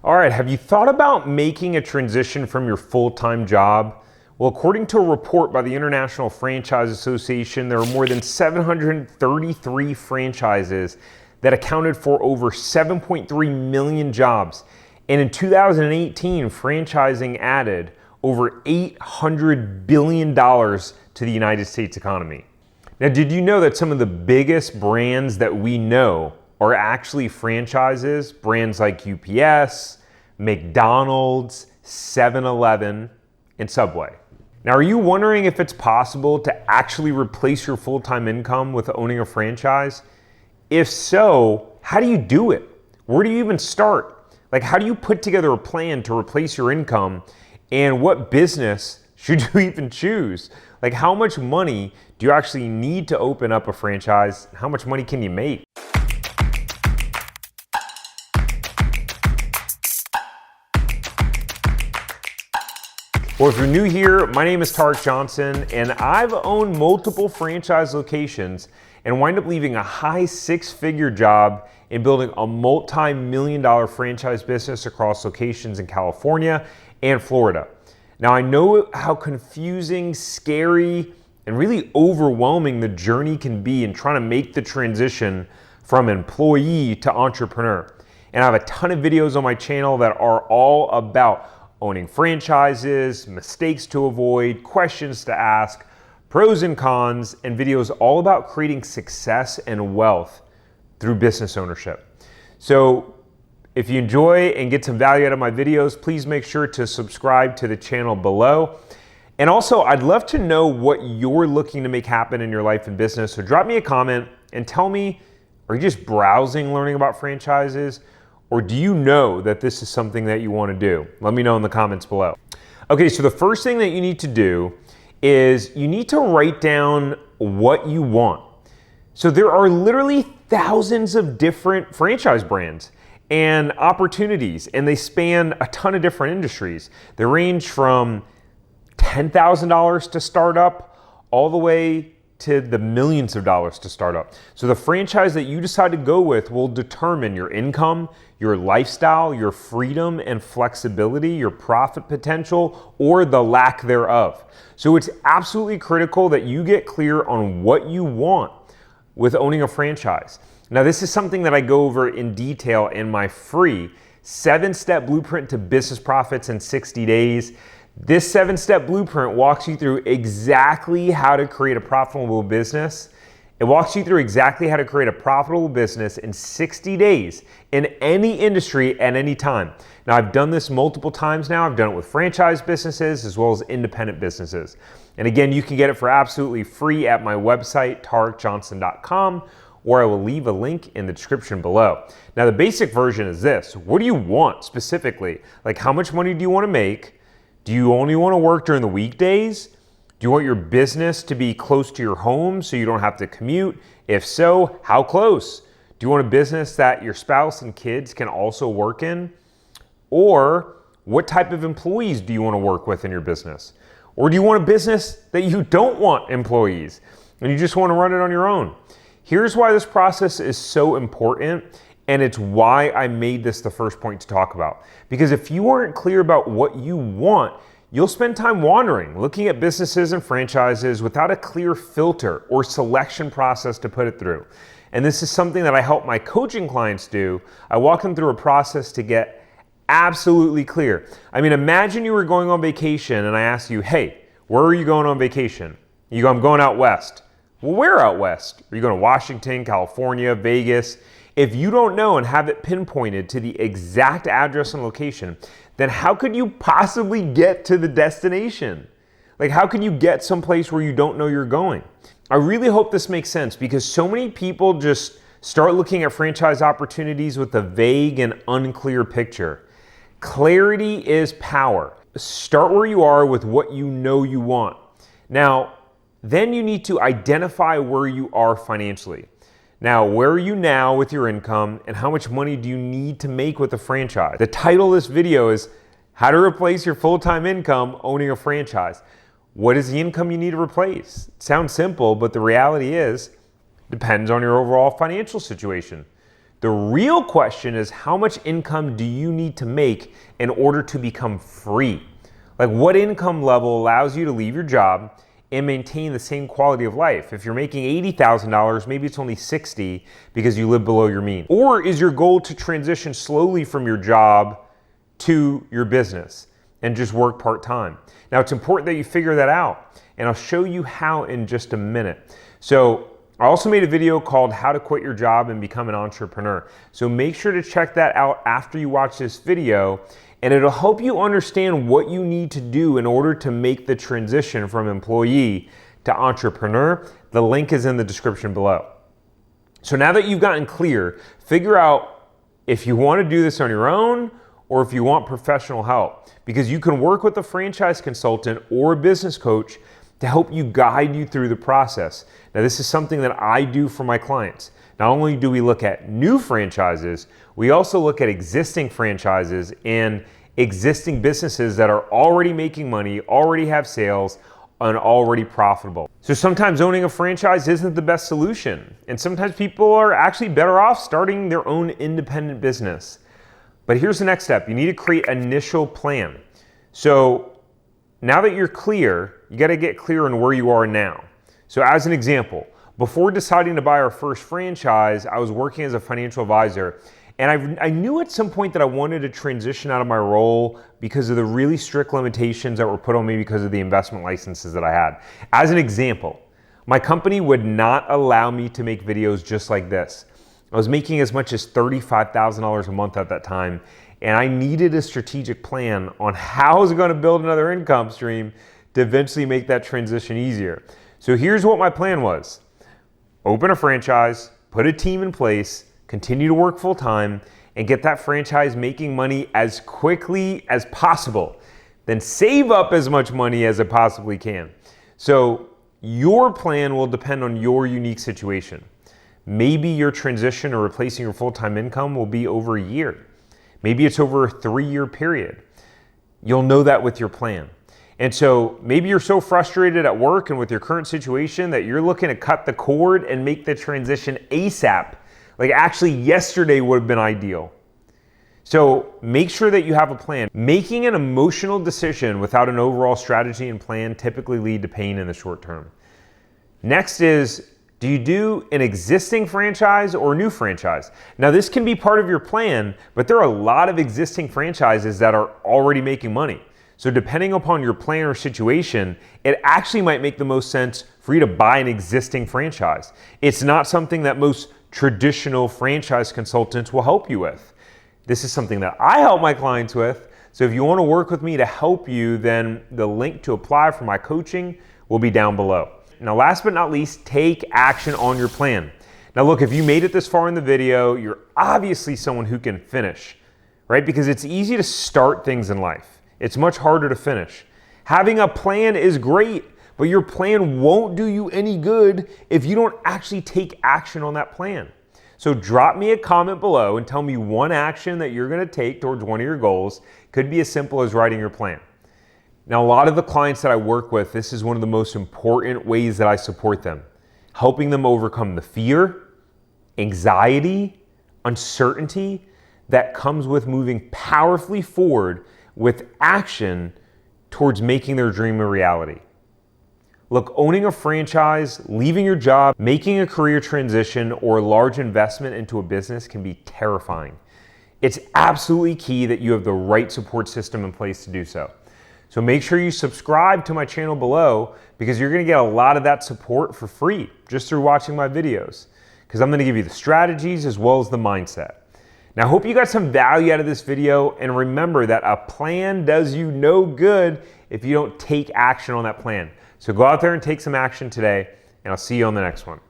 All right, have you thought about making a transition from your full-time job? Well, according to a report by the International Franchise Association, there are more than 733 franchises that accounted for over 7.3 million jobs. And in 2018, franchising added over $800 billion to the United States economy. Now, did you know that some of the biggest brands that we know are actually franchises? Brands like UPS, McDonald's, 7-Eleven, and Subway. Now, are you wondering if it's possible to actually replace your full-time income with owning a franchise? If so, how do you do it? Where do you even start? Like, how do you put together a plan to replace your income? And what business should you even choose? Like, how much money do you actually need to open up a franchise? How much money can you make? Well, if you're new here, my name is Tariq Johnson, and I've owned multiple franchise locations and wind up leaving a high six-figure job and building a multi-million-dollar franchise business across locations in California and Florida. Now, I know how confusing, scary, and really overwhelming the journey can be in trying to make the transition from employee to entrepreneur. And I have a ton of videos on my channel that are all about owning franchises, mistakes to avoid, questions to ask, pros and cons, and videos all about creating success and wealth through business ownership. So if you enjoy and get some value out of my videos, please make sure to subscribe to the channel below. And also, I'd love to know what you're looking to make happen in your life and business. So drop me a comment and tell me, are you just browsing, learning about franchises? Or do you know that this is something that you want to do? Let me know in the comments below. Okay, so the first thing that you need to do is you need to write down what you want. So there are literally thousands of different franchise brands and opportunities, and they span a ton of different industries. They range from $10,000 to start up all the way to the millions of dollars to start up. So the franchise that you decide to go with will determine your income, your lifestyle, your freedom and flexibility, your profit potential, or the lack thereof. So it's absolutely critical that you get clear on what you want with owning a franchise. Now, this is something that I go over in detail in my free 7-step blueprint to business profits in 60 days. This 7-step blueprint walks you through exactly how to create a profitable business. It walks you through exactly how to create a profitable business in 60 days in any industry at any time. Now, I've done this multiple times now. I've done it with franchise businesses as well as independent businesses. And again, you can get it for absolutely free at my website, tariqjohnson.com, or I will leave a link in the description below. Now, the basic version is this. What do you want specifically? Like, how much money do you want to make? Do you only want to work during the weekdays? Do you want your business to be close to your home so you don't have to commute? If so, how close? Do you want a business that your spouse and kids can also work in? Or what type of employees do you want to work with in your business? Or do you want a business that you don't want employees and you just want to run it on your own? Here's why this process is so important, and it's why I made this the first point to talk about. Because if you aren't clear about what you want, you'll spend time wandering, looking at businesses and franchises without a clear filter or selection process to put it through. And this is something that I help my coaching clients do. I walk them through a process to get absolutely clear. I mean, imagine you were going on vacation and I asked you, hey, where are you going on vacation? You go, I'm going out west. Well, where out west? Are you going to Washington, California, Vegas? If you don't know and have it pinpointed to the exact address and location, then how could you possibly get to the destination? Like, how can you get someplace where you don't know you're going? I really hope this makes sense, because so many people just start looking at franchise opportunities with a vague and unclear picture. Clarity is power. Start where you are with what you know you want. Now, then you need to identify where you are financially. Now, where are you now with your income, and how much money do you need to make with a franchise? The title of this video is How to Replace Your Full-Time Income Owning a Franchise. What is the income you need to replace? It sounds simple, but the reality is, it depends on your overall financial situation. The real question is, how much income do you need to make in order to become free? Like, what income level allows you to leave your job and maintain the same quality of life? If you're making $80,000, maybe it's only $60,000 because you live below your means. Or is your goal to transition slowly from your job to your business and just work part-time? Now, it's important that you figure that out, and I'll show you how in just a minute. So I also made a video called How to Quit Your Job and Become an Entrepreneur. So make sure to check that out after you watch this video, and it'll help you understand what you need to do in order to make the transition from employee to entrepreneur. The link is in the description below. So now that you've gotten clear, figure out if you want to do this on your own or if you want professional help, because you can work with a franchise consultant or a business coach to help you guide you through the process. Now, this is something that I do for my clients. Not only do we look at new franchises, we also look at existing franchises and existing businesses that are already making money, already have sales, and already profitable. So sometimes owning a franchise isn't the best solution, and sometimes people are actually better off starting their own independent business. But here's the next step. You need to create an initial plan. So now that you're clear, you got to get clear on where you are now. So as an example, before deciding to buy our first franchise, I was working as a financial advisor, and I knew at some point that I wanted to transition out of my role because of the really strict limitations that were put on me because of the investment licenses that I had. As an example, my company would not allow me to make videos just like this. I was making as much as $35,000 a month at that time, and I needed a strategic plan on how I was going to build another income stream to eventually make that transition easier. So here's what my plan was. Open a franchise, put a team in place, continue to work full time, and get that franchise making money as quickly as possible. Then save up as much money as it possibly can. So your plan will depend on your unique situation. Maybe your transition or replacing your full-time income will be over a year. Maybe it's over a 3-year period. You'll know that with your plan. And so maybe you're so frustrated at work and with your current situation that you're looking to cut the cord and make the transition ASAP. Like, actually yesterday would have been ideal. So make sure that you have a plan. Making an emotional decision without an overall strategy and plan typically lead to pain in the short term. Next is, do you do an existing franchise or a new franchise? Now, this can be part of your plan, but there are a lot of existing franchises that are already making money. So depending upon your plan or situation, it actually might make the most sense for you to buy an existing franchise. It's not something that most traditional franchise consultants will help you with. This is something that I help my clients with. So if you want to work with me to help you, then the link to apply for my coaching will be down below. Now, last but not least, take action on your plan. Now look, if you made it this far in the video, you're obviously someone who can finish, right? Because it's easy to start things in life. It's much harder to finish. Having a plan is great, but your plan won't do you any good if you don't actually take action on that plan. So drop me a comment below and tell me one action that you're going to take towards one of your goals. Could be as simple as writing your plan. Now, a lot of the clients that I work with, this is one of the most important ways that I support them, helping them overcome the fear, anxiety, uncertainty that comes with moving powerfully forward with action towards making their dream a reality. Look, owning a franchise, leaving your job, making a career transition, or a large investment into a business can be terrifying. It's absolutely key that you have the right support system in place to do so. So make sure you subscribe to my channel below, because you're going to get a lot of that support for free just through watching my videos, because I'm going to give you the strategies as well as the mindset. Now, I hope you got some value out of this video, and remember that a plan does you no good if you don't take action on that plan. So go out there and take some action today, and I'll see you on the next one.